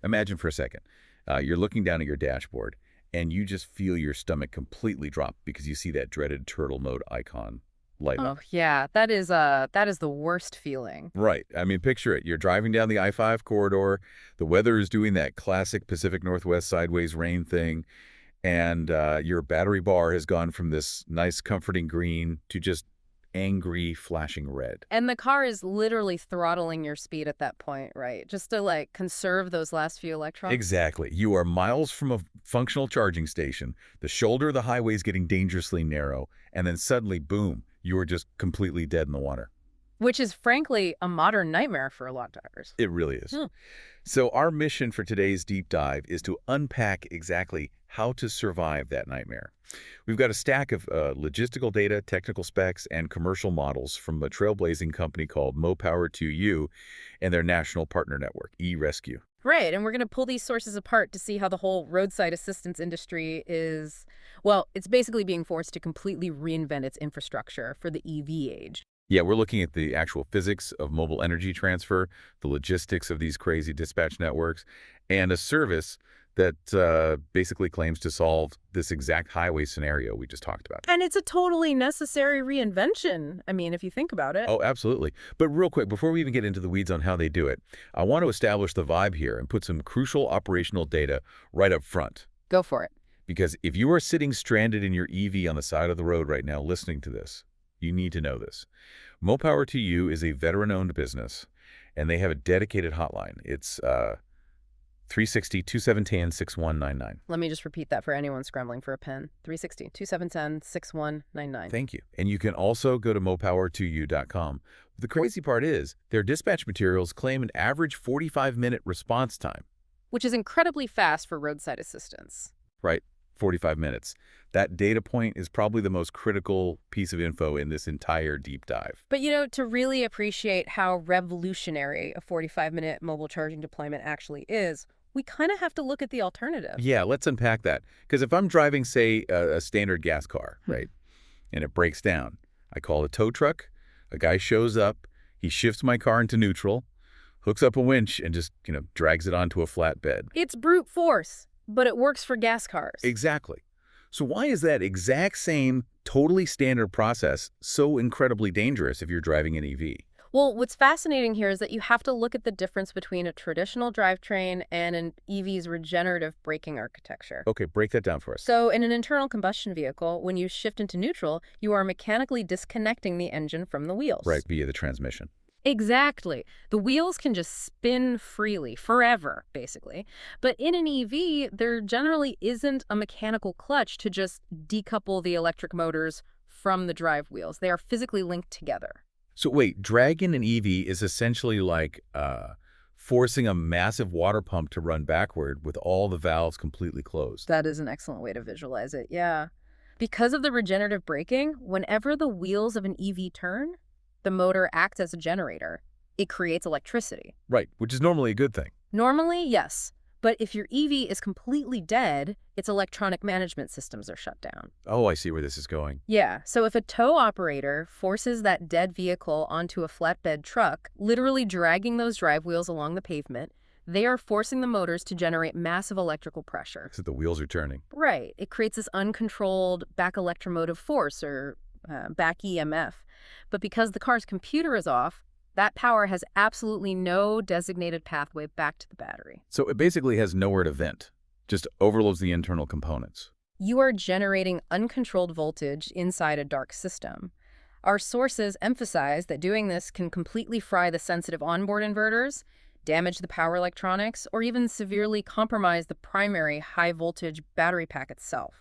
Imagine for a second, you're looking down at your dashboard, and you just feel your stomach completely drop because you see that dreaded turtle mode icon light up. Oh, yeah, that is the worst feeling. Right. I mean, picture it. You're driving down the I-5 corridor. The weather is doing that classic Pacific Northwest sideways rain thing, and your battery bar has gone from this nice, comforting green to just angry, flashing red. And the car is literally throttling your speed at that point, right? Just to like conserve those last few electrons. Exactly. You are miles from a functional charging station. The shoulder of the highway is getting dangerously narrow, and then suddenly, boom, you are just completely dead in the water. Which is frankly a modern nightmare for a lot of drivers. It really is. Hmm. So our mission for today's deep dive is to unpack exactly how to survive that nightmare. We've got a stack of logistical data, technical specs, and commercial models from a trailblazing company called MoPower2U and their national partner network, eRescue. Right, and we're going to pull these sources apart to see how the whole roadside assistance industry is, well, it's basically being forced to completely reinvent its infrastructure for the EV age. Yeah, we're looking at the actual physics of mobile energy transfer, the logistics of these crazy dispatch networks, and a service that basically claims to solve this exact highway scenario we just talked about. And it's a totally necessary reinvention, I mean, if you think about it. Oh, absolutely. But real quick, before we even get into the weeds on how they do it, I want to establish the vibe here and put some crucial operational data right up front. Go for it. Because if you are sitting stranded in your EV on the side of the road right now listening to this, you need to know this. MoPower2U is a veteran-owned business, and they have a dedicated hotline. It's 360-2710-6199. Let me just repeat that for anyone scrambling for a pen. 360-2710-6199. Thank you. And you can also go to mopower2u.com. The crazy part is their dispatch materials claim an average 45-minute response time. Which is incredibly fast for roadside assistance. Right, 45 minutes. That data point is probably the most critical piece of info in this entire deep dive. But, you know, to really appreciate how revolutionary a 45-minute mobile charging deployment actually is, we kind of have to look at the alternative. Yeah, let's unpack that. Because if I'm driving, say, a standard gas car, right, and it breaks down, I call a tow truck, a guy shows up, he shifts my car into neutral, hooks up a winch, and just, drags it onto a flatbed. It's brute force, but it works for gas cars. Exactly. So why is that exact same, totally standard process so incredibly dangerous if you're driving an EV? Well, what's fascinating here is that you have to look at the difference between a traditional drivetrain and an EV's regenerative braking architecture. Okay, break that down for us. So in an internal combustion vehicle, when you shift into neutral, you are mechanically disconnecting the engine from the wheels. Right, via the transmission. Exactly. The wheels can just spin freely, forever, basically. But in an EV, there generally isn't a mechanical clutch to just decouple the electric motors from the drive wheels. They are physically linked together. So wait, dragging an EV is essentially like forcing a massive water pump to run backward with all the valves completely closed. That is an excellent way to visualize it, yeah. Because of the regenerative braking, whenever the wheels of an EV turn, the motor acts as a generator. It creates electricity. Right, which is normally a good thing. Normally, yes. But if your EV is completely dead, its electronic management systems are shut down. Oh, I see where this is going. Yeah, so if a tow operator forces that dead vehicle onto a flatbed truck, literally dragging those drive wheels along the pavement, they are forcing the motors to generate massive electrical pressure. So the wheels are turning. Right. It creates this uncontrolled back electromotive force, or back EMF. But because the car's computer is off, that power has absolutely no designated pathway back to the battery. So it basically has nowhere to vent, just overloads the internal components. You are generating uncontrolled voltage inside a dark system. Our sources emphasize that doing this can completely fry the sensitive onboard inverters, damage the power electronics, or even severely compromise the primary high-voltage battery pack itself.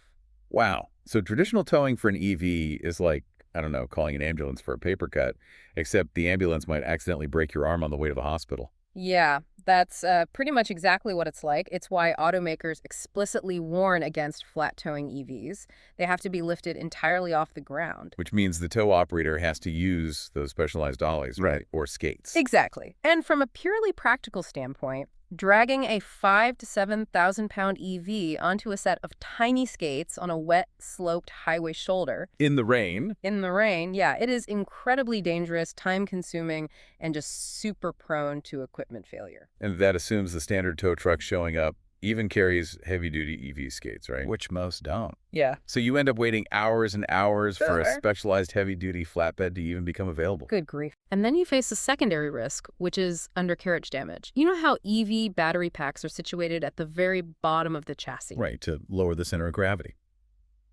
Wow. So traditional towing for an EV is like, I don't know, calling an ambulance for a paper cut, except the ambulance might accidentally break your arm on the way to the hospital. Yeah, that's pretty much exactly what it's like. It's why automakers explicitly warn against flat towing EVs. They have to be lifted entirely off the ground. Which means the tow operator has to use those specialized dollies, right? Or skates. Exactly. And from a purely practical standpoint, Dragging a 5 to 7,000 pound EV onto a set of tiny skates on a wet, sloped highway shoulder. In the rain. In the rain, yeah, it is incredibly dangerous, time-consuming, and just super prone to equipment failure. And that assumes the standard tow truck showing up even carries heavy-duty EV skates, right? Which most don't. Yeah. So you end up waiting hours and hours for a specialized heavy-duty flatbed to even become available. Good grief. And then you face a secondary risk, which is undercarriage damage. You know how EV battery packs are situated at the very bottom of the chassis? Right, to lower the center of gravity.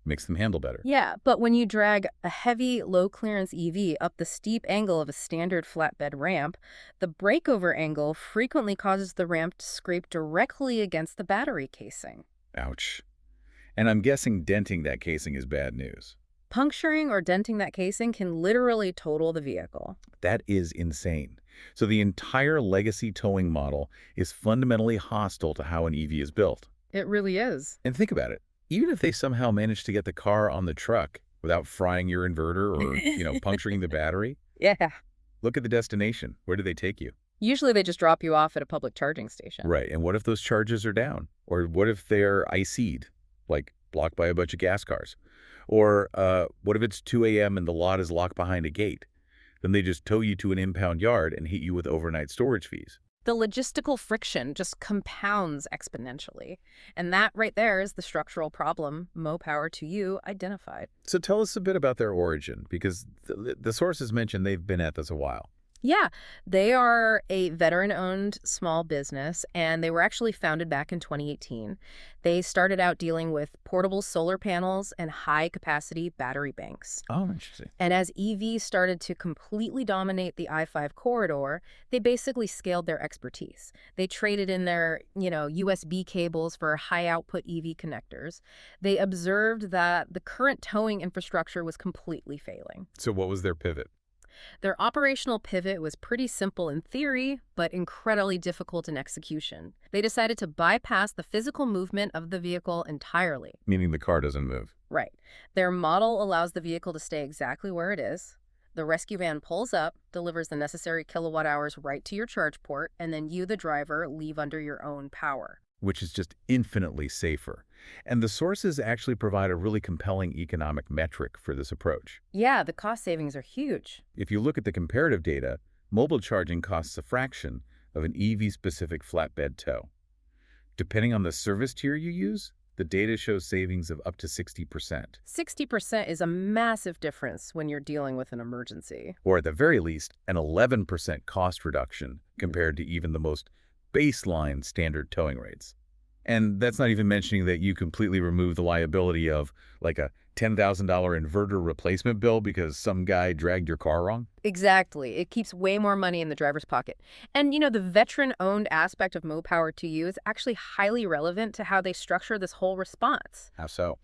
Makes them handle better. Yeah, but when you drag a heavy, low-clearance EV up the steep angle of a standard flatbed ramp, the breakover angle frequently causes the ramp to scrape directly against the battery casing. Ouch. And I'm guessing denting that casing is bad news. Puncturing or denting that casing can literally total the vehicle. That is insane. So the entire legacy towing model is fundamentally hostile to how an EV is built. It really is. And think about it. Even if they somehow manage to get the car on the truck without frying your inverter or, puncturing the battery, Yeah. look at the destination. Where do they take you? Usually they just drop you off at a public charging station. Right. And what if those charges are down? Or what if they're IC'd, like blocked by a bunch of gas cars? Or what if it's 2 a.m. and the lot is locked behind a gate? Then they just tow you to an impound yard and hit you with overnight storage fees. The logistical friction just compounds exponentially. And that right there is the structural problem MoPower2U identified. So tell us a bit about their origin, because the sources mentioned they've been at this a while. Yeah, they are a veteran-owned small business, and they were actually founded back in 2018. They started out dealing with portable solar panels and high-capacity battery banks. Oh, interesting. And as EVs started to completely dominate the I-5 corridor, they basically scaled their expertise. They traded in their, USB cables for high-output EV connectors. They observed that the current towing infrastructure was completely failing. So what was their pivot? Their operational pivot was pretty simple in theory, but incredibly difficult in execution. They decided to bypass the physical movement of the vehicle entirely. Meaning the car doesn't move. Right. Their model allows the vehicle to stay exactly where it is. The rescue van pulls up, delivers the necessary kilowatt hours right to your charge port, and then you, the driver, leave under your own power. Which is just infinitely safer. And the sources actually provide a really compelling economic metric for this approach. Yeah, the cost savings are huge. If you look at the comparative data, mobile charging costs a fraction of an EV-specific flatbed tow. Depending on the service tier you use, the data shows savings of up to 60%. 60% is a massive difference when you're dealing with an emergency. Or at the very least, an 11% cost reduction compared to even the most baseline standard towing rates. And that's not even mentioning that you completely remove the liability of like a $10,000 inverter replacement bill because some guy dragged your car wrong. Exactly. It keeps way more money in the driver's pocket. And, the veteran-owned aspect of MoPower2U is actually highly relevant to how they structure this whole response. How so?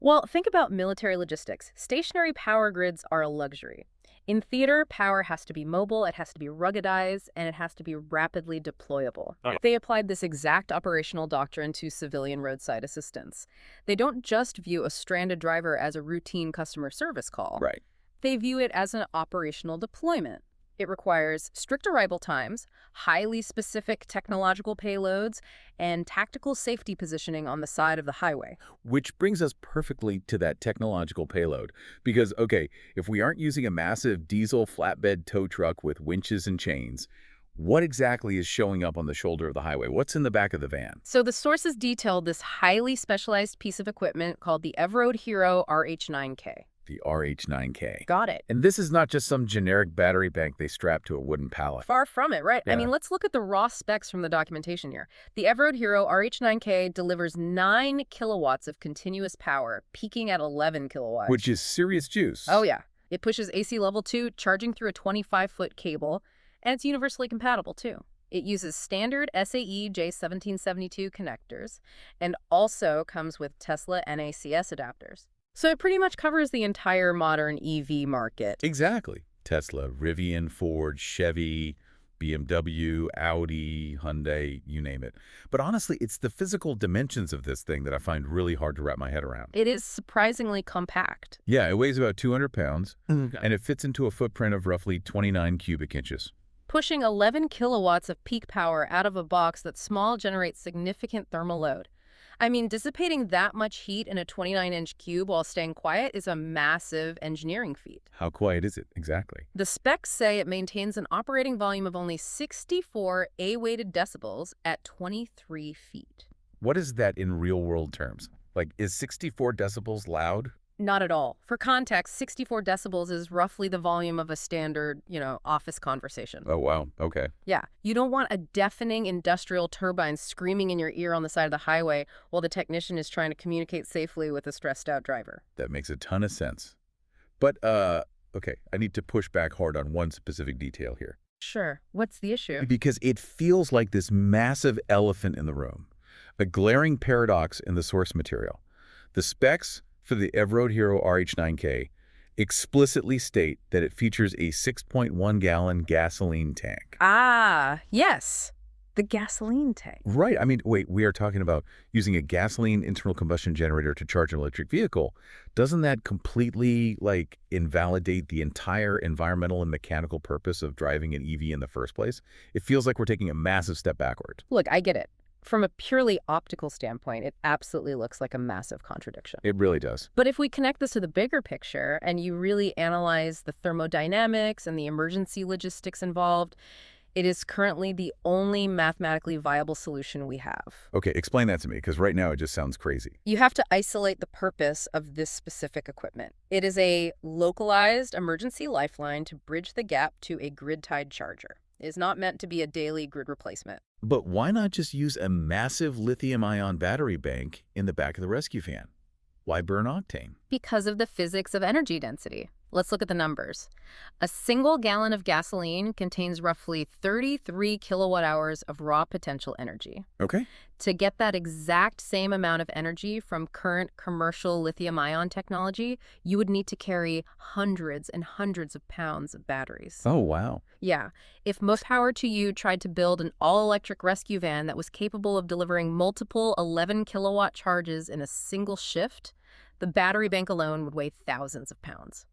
Well, think about military logistics. Stationary power grids are a luxury. In theater, power has to be mobile, it has to be ruggedized, and it has to be rapidly deployable. Okay. They applied this exact operational doctrine to civilian roadside assistance. They don't just view a stranded driver as a routine customer service call. Right. They view it as an operational deployment. It requires strict arrival times, highly specific technological payloads, and tactical safety positioning on the side of the highway. Which brings us perfectly to that technological payload. Because, okay, if we aren't using a massive diesel flatbed tow truck with winches and chains, what exactly is showing up on the shoulder of the highway? What's in the back of the van? So the sources detailed this highly specialized piece of equipment called the Evroad Hero RH9K. The RH9K. Got it. And this is not just some generic battery bank they strap to a wooden pallet. Far from it, right? Yeah. I mean, let's look at the raw specs from the documentation here. The Evroad Hero RH9K delivers 9 kilowatts of continuous power, peaking at 11 kilowatts. Which is serious juice. Oh, yeah. It pushes AC level 2, charging through a 25-foot cable, and it's universally compatible, too. It uses standard SAE J1772 connectors and also comes with Tesla NACS adapters. So it pretty much covers the entire modern EV market. Exactly. Tesla, Rivian, Ford, Chevy, BMW, Audi, Hyundai, you name it. But honestly, it's the physical dimensions of this thing that I find really hard to wrap my head around. It is surprisingly compact. Yeah, it weighs about 200 pounds, and it fits into a footprint of roughly 29 cubic inches. pushing 11 kilowatts of peak power out of a box that's small generates significant thermal load. I mean, dissipating that much heat in a 29-inch cube while staying quiet is a massive engineering feat. How quiet is it exactly? The specs say it maintains an operating volume of only 64 A-weighted decibels at 23 feet. What is that in real-world terms? Like, is 64 decibels loud? Not at all. For context, 64 decibels is roughly the volume of a standard, office conversation. Oh, wow. Okay. Yeah, you don't want a deafening industrial turbine screaming in your ear on the side of the highway while the technician is trying to communicate safely with a stressed-out driver. That makes a ton of sense. But, okay, I need to push back hard on one specific detail here. Sure. What's the issue? Because it feels like this massive elephant in the room, a glaring paradox in the source material. The specs for the Evroad Hero RH9K explicitly state that it features a 6.1-gallon gasoline tank. Ah, yes. The gasoline tank. Right. I mean, wait, we are talking about using a gasoline internal combustion generator to charge an electric vehicle. Doesn't that completely, invalidate the entire environmental and mechanical purpose of driving an EV in the first place? It feels like we're taking a massive step backward. Look, I get it. From a purely optical standpoint, it absolutely looks like a massive contradiction. It really does. But if we connect this to the bigger picture and you really analyze the thermodynamics and the emergency logistics involved, it is currently the only mathematically viable solution we have. Okay, explain that to me, because right now it just sounds crazy. You have to isolate the purpose of this specific equipment. It is a localized emergency lifeline to bridge the gap to a grid-tied charger. It is not meant to be a daily grid replacement. But why not just use a massive lithium-ion battery bank in the back of the rescue van? Why burn octane? Because of the physics of energy density. Let's look at the numbers. A single gallon of gasoline contains roughly 33 kilowatt hours of raw potential energy. Okay. To get that exact same amount of energy from current commercial lithium-ion technology, you would need to carry hundreds and hundreds of pounds of batteries. Oh, wow. Yeah. If Most Power to You tried to build an all-electric rescue van that was capable of delivering multiple 11-kilowatt charges in a single shift, the battery bank alone would weigh thousands of pounds.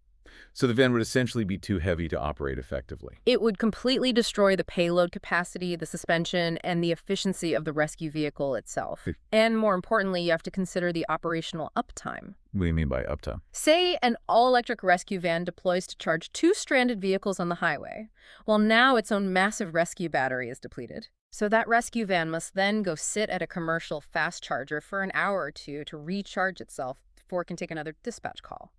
So the van would essentially be too heavy to operate effectively. It would completely destroy the payload capacity, the suspension, and the efficiency of the rescue vehicle itself. And more importantly, you have to consider the operational uptime. What do you mean by uptime? Say an all-electric rescue van deploys to charge 2 stranded vehicles on the highway. Well, now its own massive rescue battery is depleted. So that rescue van must then go sit at a commercial fast charger for an hour or two to recharge itself before it can take another dispatch call.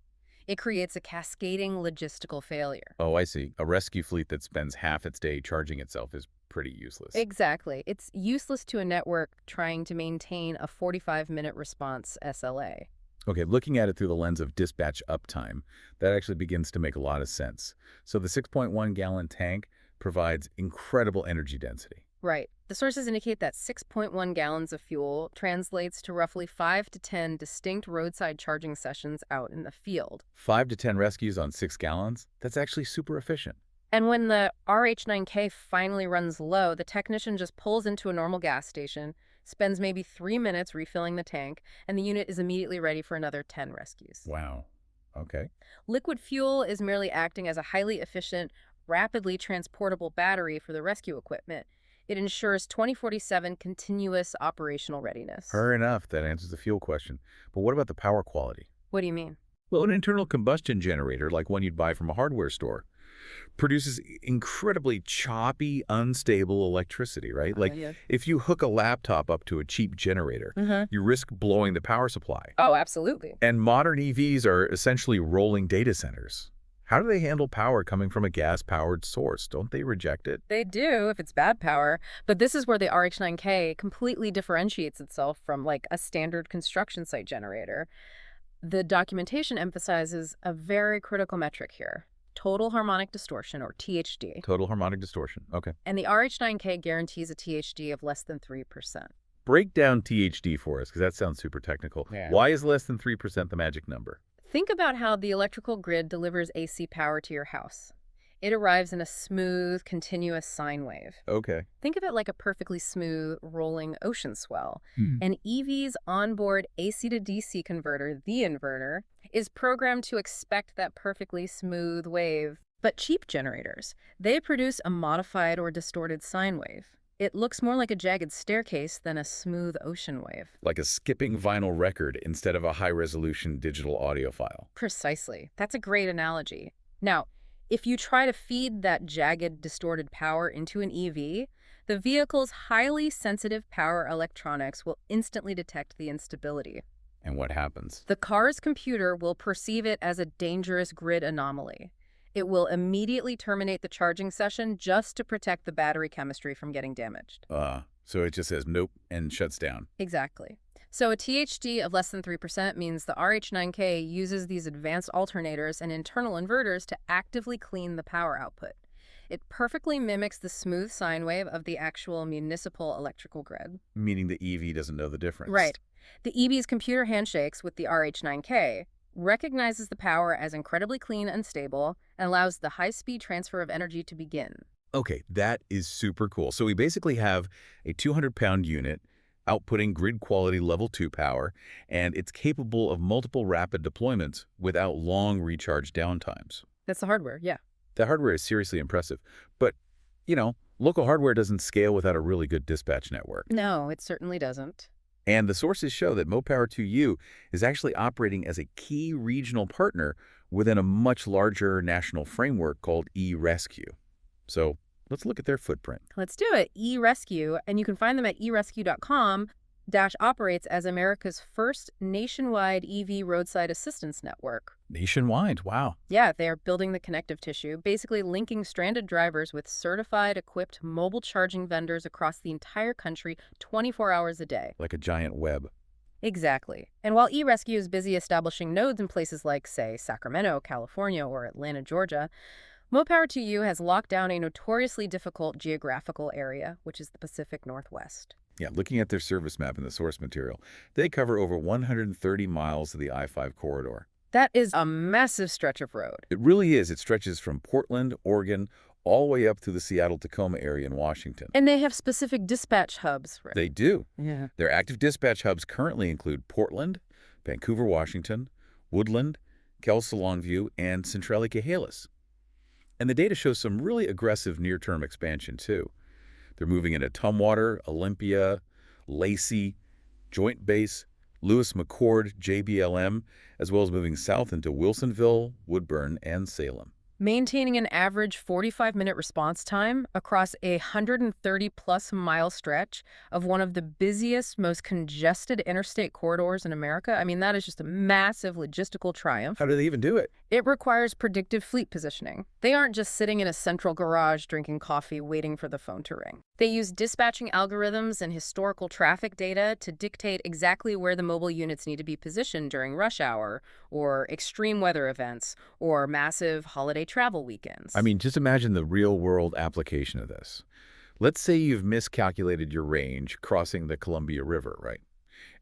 It creates a cascading logistical failure. Oh, I see. A rescue fleet that spends half its day charging itself is pretty useless. Exactly. It's useless to a network trying to maintain a 45-minute response SLA. Okay, looking at it through the lens of dispatch uptime, that actually begins to make a lot of sense. So the 6.1-gallon tank provides incredible energy density. Right. The sources indicate that 6.1 gallons of fuel translates to roughly 5 to 10 distinct roadside charging sessions out in the field. 5 to 10 rescues on 6 gallons? That's actually super efficient. And when the RH9K finally runs low, the technician just pulls into a normal gas station, spends maybe 3 minutes refilling the tank, and the unit is immediately ready for another 10 rescues. Wow. Okay. Liquid fuel is merely acting as a highly efficient, rapidly transportable battery for the rescue equipment. It ensures 24/7 continuous operational readiness. Fair enough. That answers the fuel question. But what about the power quality? What do you mean? Well, an internal combustion generator, like one you'd buy from a hardware store, produces incredibly choppy, unstable electricity, right? Yeah. If you hook a laptop up to a cheap generator, you risk blowing the power supply. Oh, absolutely. And modern EVs are essentially rolling data centers. How do they handle power coming from a gas-powered source? Don't they reject it? They do if it's bad power, but this is where the RH9K completely differentiates itself from a standard construction site generator. The documentation emphasizes a very critical metric here: total harmonic distortion, or THD. Total harmonic distortion. Okay. And the RH9K guarantees a THD of less than 3%. Break down THD for us, because that sounds super technical. Yeah. Why is less than 3% the magic number? Think about how the electrical grid delivers AC power to your house. It arrives in a smooth, continuous sine wave. Okay. Think of it like a perfectly smooth, rolling ocean swell. An EV's onboard AC to DC converter, the inverter, is programmed to expect that perfectly smooth wave But cheap generators, they produce a modified or distorted sine wave. It looks more like a jagged staircase than a smooth ocean wave. Like a skipping vinyl record instead of a high-resolution digital audio file. Precisely. That's a great analogy. Now, if you try to feed that jagged, distorted power into an EV, the vehicle's highly sensitive power electronics will instantly detect the instability. And what happens? The car's computer will perceive it as a dangerous grid anomaly. It will immediately terminate the charging session just to protect the battery chemistry from getting damaged. So it just says nope and shuts down. Exactly. So a THD of less than 3% means the RH9K uses these advanced alternators and internal inverters to actively clean the power output. It perfectly mimics the smooth sine wave of the actual municipal electrical grid. Meaning the EV doesn't know the difference. Right. The EV's computer handshakes with the RH9K recognizes the power as incredibly clean and stable and allows the high-speed transfer of energy to begin. Okay, that is super cool. So we basically have a 200-pound unit outputting grid quality level 2 power, and it's capable of multiple rapid deployments without long recharge downtimes. That's the hardware, yeah. The hardware is seriously impressive. But, local hardware doesn't scale without a really good dispatch network. No, it certainly doesn't. And the sources show that MoPower2U is actually operating as a key regional partner within a much larger national framework called eRescue. So let's look at their footprint. Let's do it. eRescue, and you can find them at erescue.com, operates as America's first nationwide EV roadside assistance network. Nationwide, wow. Yeah, they are building the connective tissue, basically linking stranded drivers with certified, equipped mobile charging vendors across the entire country 24 hours a day. Like a giant web. Exactly. And while eRescue is busy establishing nodes in places like, say, Sacramento, California, or Atlanta, Georgia, MoPower2U has locked down a notoriously difficult geographical area, which is the Pacific Northwest. Yeah, looking at their service map in the source material, they cover over 130 miles of the I-5 corridor. That is a massive stretch of road. It really is. It stretches from Portland, Oregon, all the way up to the Seattle-Tacoma area in Washington. And they have specific dispatch hubs, right? They do. Yeah. Their active dispatch hubs currently include Portland, Vancouver, Washington, Woodland, Kelso, Longview, and Centralia, Camas. And the data shows some really aggressive near-term expansion, too. They're moving into Tumwater, Olympia, Lacey, Joint Base, Lewis McChord, JBLM, as well as moving south into Wilsonville, Woodburn, and Salem. Maintaining an average 45-minute response time across a 130-plus mile stretch of one of the busiest, most congested interstate corridors in America. I mean, that is just a massive logistical triumph. How do they even do it? It requires predictive fleet positioning. They aren't just sitting in a central garage drinking coffee waiting for the phone to ring. They use dispatching algorithms and historical traffic data to dictate exactly where the mobile units need to be positioned during rush hour, or extreme weather events, or massive holiday travel weekends. I mean, just imagine the real-world application of this. Let's say you've miscalculated your range crossing the Columbia River, right?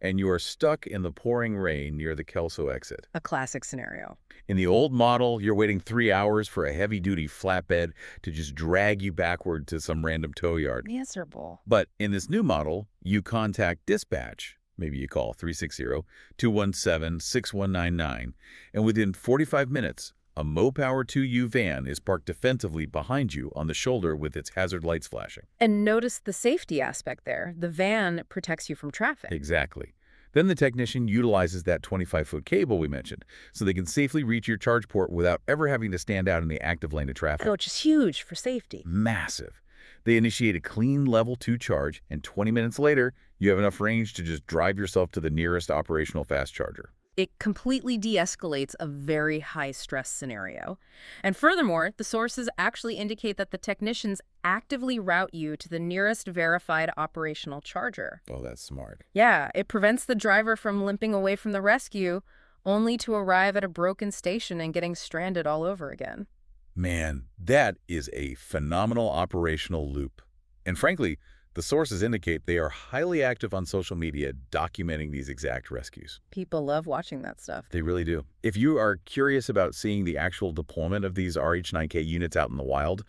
And you are stuck in the pouring rain near the Kelso exit. A classic scenario. In the old model, you're waiting 3 hours for a heavy-duty flatbed to just drag you backward to some random tow yard. Miserable. But in this new model, you contact dispatch. Maybe you call 360-217-6199, and within 45 minutes, a MoPower2U van is parked defensively behind you on the shoulder with its hazard lights flashing. And notice the safety aspect there. The van protects you from traffic. Exactly. Then the technician utilizes that 25-foot cable we mentioned, so they can safely reach your charge port without ever having to stand out in the active lane of traffic. Which is huge for safety. Massive. They initiate a clean level 2 charge, and 20 minutes later, you have enough range to just drive yourself to the nearest operational fast charger. It completely de-escalates a very high-stress scenario. And furthermore, the sources actually indicate that the technicians actively route you to the nearest verified operational charger. Oh, that's smart. Yeah, it prevents the driver from limping away from the rescue, only to arrive at a broken station and getting stranded all over again. Man, that is a phenomenal operational loop. And frankly, the sources indicate they are highly active on social media documenting these exact rescues. People love watching that stuff. They really do. If you are curious about seeing the actual deployment of these RH9K units out in the wild,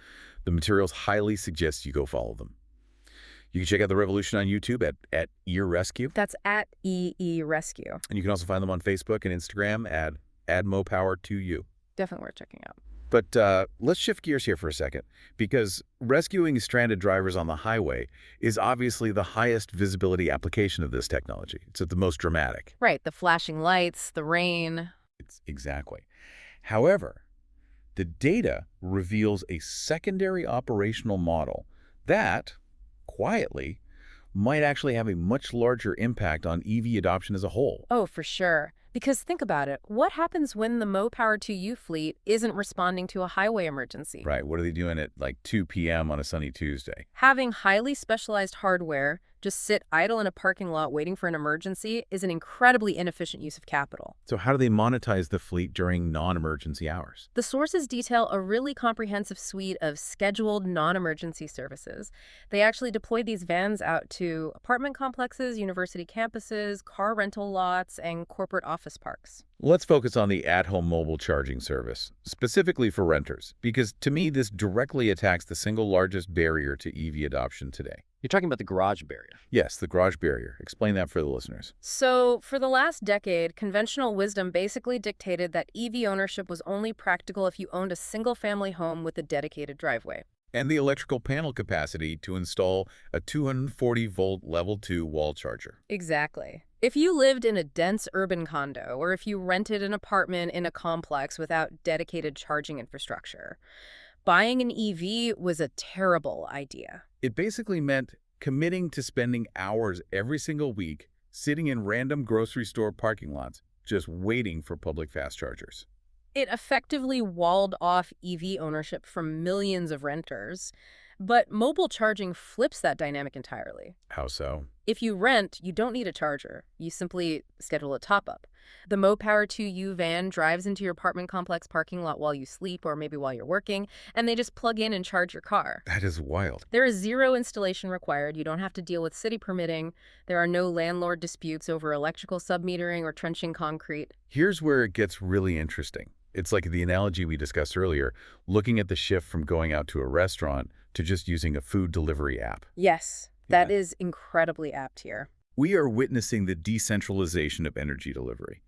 the materials highly suggest you go follow them. You can check out the revolution on YouTube at eRescue. That's at eRescue. And you can also find them on Facebook and Instagram at MoPower2U. Definitely worth checking out. But let's shift gears here for a second, because rescuing stranded drivers on the highway is obviously the highest visibility application of this technology. It's the most dramatic. Right, the flashing lights, the rain. Exactly. However, the data reveals a secondary operational model that, quietly, might actually have a much larger impact on EV adoption as a whole. Oh, for sure. Because think about it. What happens when the Mopower 2U fleet isn't responding to a highway emergency? Right, what are they doing at like 2 p.m. on a sunny Tuesday? Having highly specialized hardware just sit idle in a parking lot waiting for an emergency is an incredibly inefficient use of capital. So how do they monetize the fleet during non-emergency hours? The sources detail a really comprehensive suite of scheduled non-emergency services. They actually deploy these vans out to apartment complexes, university campuses, car rental lots, and corporate office parks. Let's focus on the at-home mobile charging service, specifically for renters, because to me this directly attacks the single largest barrier to EV adoption today. You're talking about the garage barrier. Yes, the garage barrier. Explain that for the listeners. So, for the last decade, conventional wisdom basically dictated that EV ownership was only practical if you owned a single-family home with a dedicated driveway. And the electrical panel capacity to install a 240-volt level 2 wall charger. Exactly. If you lived in a dense urban condo, or if you rented an apartment in a complex without dedicated charging infrastructure, buying an EV was a terrible idea. It basically meant committing to spending hours every single week sitting in random grocery store parking lots just waiting for public fast chargers. It effectively walled off EV ownership from millions of renters, but mobile charging flips that dynamic entirely. How so? If you rent, you don't need a charger. You simply schedule a top-up. The Mopower 2U van drives into your apartment complex parking lot while you sleep or maybe while you're working, and they just plug in and charge your car. That is wild. There is zero installation required. You don't have to deal with city permitting. There are no landlord disputes over electrical submetering or trenching concrete. Here's where it gets really interesting. It's like the analogy we discussed earlier, looking at the shift from going out to a restaurant to just using a food delivery app. Yes, that is incredibly apt here. We are witnessing the decentralization of energy delivery.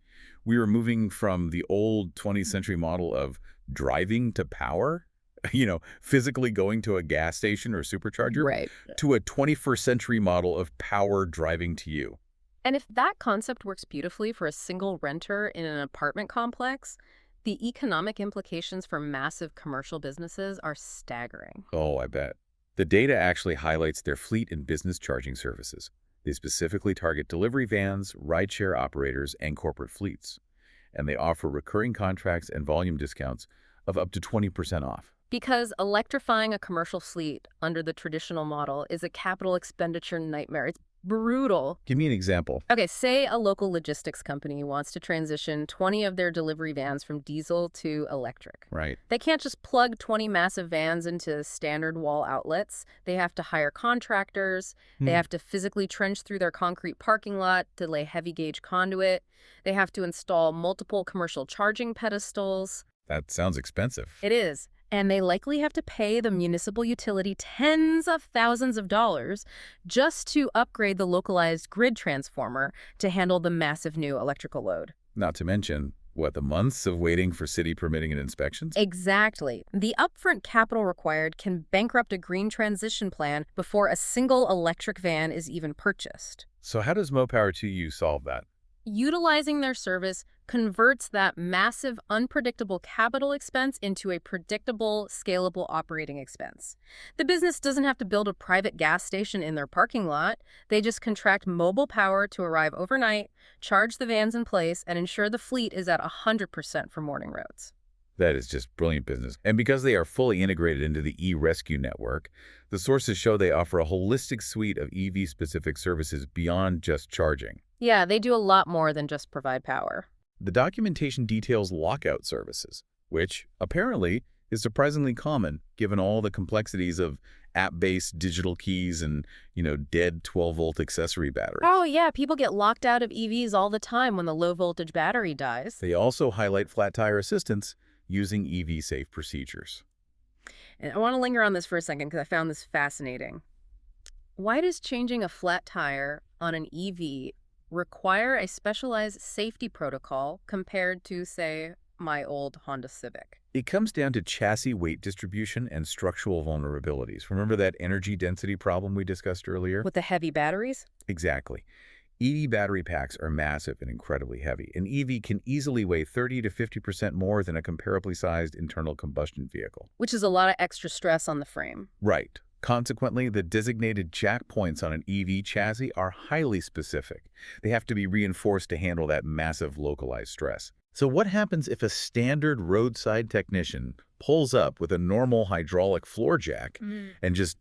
We are moving from the old 20th century model of driving to power, physically going to a gas station or supercharger, Right. to a 21st century model of power driving to you. And if that concept works beautifully for a single renter in an apartment complex, the economic implications for massive commercial businesses are staggering. Oh, I bet. The data actually highlights their fleet and business charging services. They specifically target delivery vans, rideshare operators, and corporate fleets. And they offer recurring contracts and volume discounts of up to 20% off. Because electrifying a commercial fleet under the traditional model is a capital expenditure nightmare. It's brutal. Give me an example. Okay, say a local logistics company wants to transition 20 of their delivery vans from diesel to electric. Right. They can't just plug 20 massive vans into standard wall outlets. They have to hire contractors. They have to physically trench through their concrete parking lot to lay heavy gauge conduit. They have to install multiple commercial charging pedestals. That sounds expensive. It is. And they likely have to pay the municipal utility tens of thousands of dollars just to upgrade the localized grid transformer to handle the massive new electrical load. Not to mention, the months of waiting for city permitting and inspections? Exactly. The upfront capital required can bankrupt a green transition plan before a single electric van is even purchased. So how does Mopower 2U solve that? Utilizing their service converts that massive, unpredictable capital expense into a predictable, scalable operating expense. The business doesn't have to build a private gas station in their parking lot. They just contract mobile power to arrive overnight, charge the vans in place, and ensure the fleet is at 100% for morning roads. That is just brilliant business. And because they are fully integrated into the e-rescue network, the sources show they offer a holistic suite of EV-specific services beyond just charging. Yeah, they do a lot more than just provide power. The documentation details lockout services, which apparently is surprisingly common given all the complexities of app-based digital keys and, dead 12-volt accessory batteries. Oh, yeah, people get locked out of EVs all the time when the low-voltage battery dies. They also highlight flat tire assistance using EV-safe procedures. And I want to linger on this for a second because I found this fascinating. Why does changing a flat tire on an EV require a specialized safety protocol compared to, say, my old Honda Civic. It comes down to chassis weight distribution and structural vulnerabilities. Remember that energy density problem we discussed earlier? With the heavy batteries? Exactly. EV battery packs are massive and incredibly heavy. An EV can easily weigh 30 to 50% more than a comparably sized internal combustion vehicle. Which is a lot of extra stress on the frame. Right. Consequently, the designated jack points on an EV chassis are highly specific. They have to be reinforced to handle that massive localized stress. So what happens if a standard roadside technician pulls up with a normal hydraulic floor jack and just,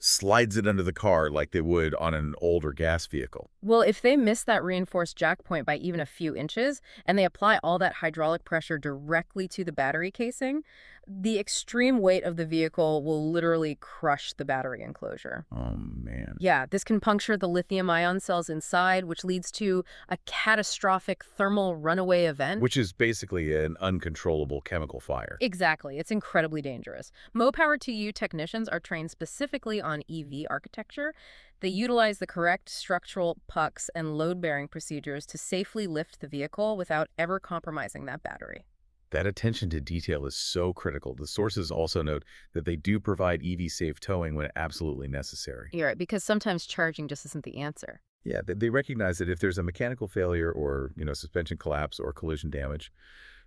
slides it under the car like they would on an older gas vehicle? Well, if they miss that reinforced jack point by even a few inches, and they apply all that hydraulic pressure directly to the battery casing, the extreme weight of the vehicle will literally crush the battery enclosure. Oh, man. Yeah, this can puncture the lithium-ion cells inside, which leads to a catastrophic thermal runaway event. Which is basically an uncontrollable chemical fire. Exactly. It's incredibly dangerous. Mo-Power2U technicians are trained specifically on EV architecture. They utilize the correct structural pucks and load-bearing procedures to safely lift the vehicle without ever compromising that battery. That attention to detail is so critical. The sources also note that they do provide EV-safe towing when absolutely necessary. You're right, because sometimes charging just isn't the answer. Yeah, they recognize that if there's a mechanical failure or, suspension collapse or collision damage,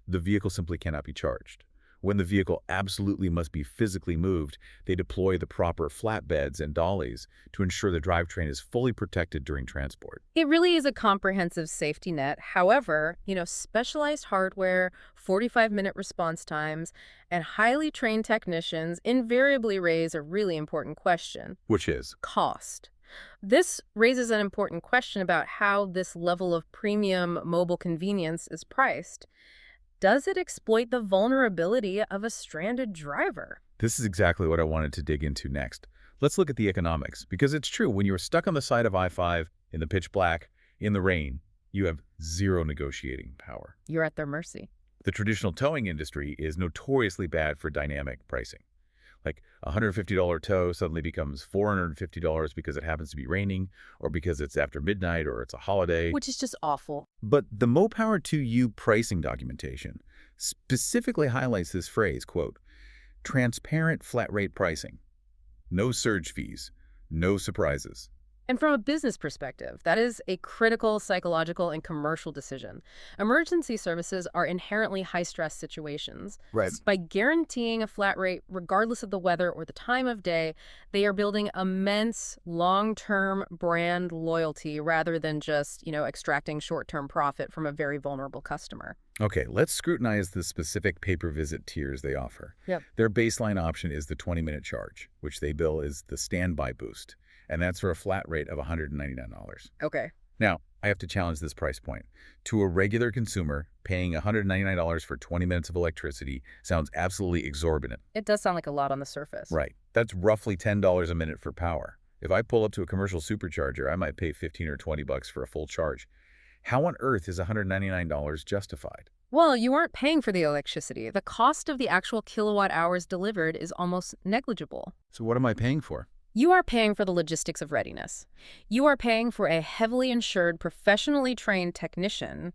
the vehicle simply cannot be charged. When the vehicle absolutely must be physically moved, they deploy the proper flatbeds and dollies to ensure the drivetrain is fully protected during transport. It really is a comprehensive safety net. However, specialized hardware, 45-minute response times, and highly trained technicians invariably raise a really important question. Which is? Cost. This raises an important question about how this level of premium mobile convenience is priced. Does it exploit the vulnerability of a stranded driver? This is exactly what I wanted to dig into next. Let's look at the economics, because it's true, when you're stuck on the side of I-5, in the pitch black, in the rain, you have zero negotiating power. You're at their mercy. The traditional towing industry is notoriously bad for dynamic pricing. Like a $150 tow suddenly becomes $450 because it happens to be raining, or because it's after midnight, or it's a holiday. Which is just awful. But the Mo-Power2U pricing documentation specifically highlights this phrase, quote, transparent flat rate pricing, no surge fees, no surprises. And from a business perspective, that is a critical psychological and commercial decision. Emergency services are inherently high-stress situations. Right. By guaranteeing a flat rate, regardless of the weather or the time of day, they are building immense long-term brand loyalty rather than just, extracting short-term profit from a very vulnerable customer. Okay, let's scrutinize the specific pay-per-visit tiers they offer. Yep. Their baseline option is the 20-minute charge, which they bill as the standby boost. And that's for a flat rate of $199. Okay. Now, I have to challenge this price point. To a regular consumer, paying $199 for 20 minutes of electricity sounds absolutely exorbitant. It does sound like a lot on the surface. Right. That's roughly $10 a minute for power. If I pull up to a commercial supercharger, I might pay $15 or $20 for a full charge. How on earth is $199 justified? Well, you aren't paying for the electricity. The cost of the actual kilowatt hours delivered is almost negligible. So what am I paying for? You are paying for the logistics of readiness. You are paying for a heavily insured, professionally trained technician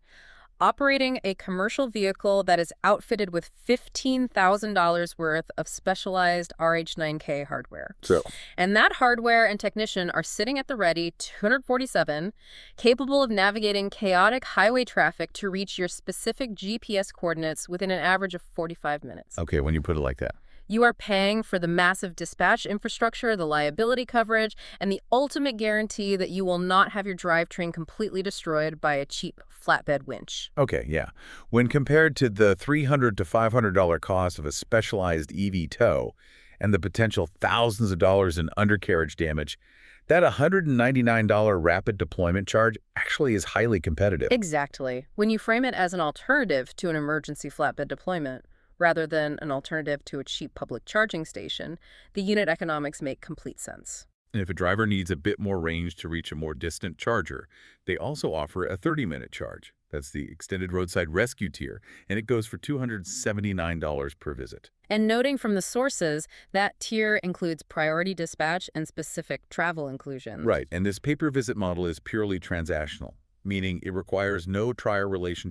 operating a commercial vehicle that is outfitted with $15,000 worth of specialized RH9K hardware. And that hardware and technician are sitting at the ready 247, capable of navigating chaotic highway traffic to reach your specific GPS coordinates within an average of 45 minutes. Okay, when you put it like that. You are paying for the massive dispatch infrastructure, the liability coverage, and the ultimate guarantee that you will not have your drivetrain completely destroyed by a cheap flatbed winch. Okay, yeah. When compared to the $300 to $500 cost of a specialized EV tow and the potential thousands of dollars in undercarriage damage, that $199 rapid deployment charge actually is highly competitive. Exactly. When you frame it as an alternative to an emergency flatbed deployment, rather than an alternative to a cheap public charging station, the unit economics make complete sense. And if a driver needs a bit more range to reach a more distant charger, they also offer a 30-minute charge. That's the extended roadside rescue tier, and it goes for $279 per visit. And noting from the sources, that tier includes priority dispatch and specific travel inclusions. Right, and this pay-per-visit model is purely transactional, meaning it requires no trial relationship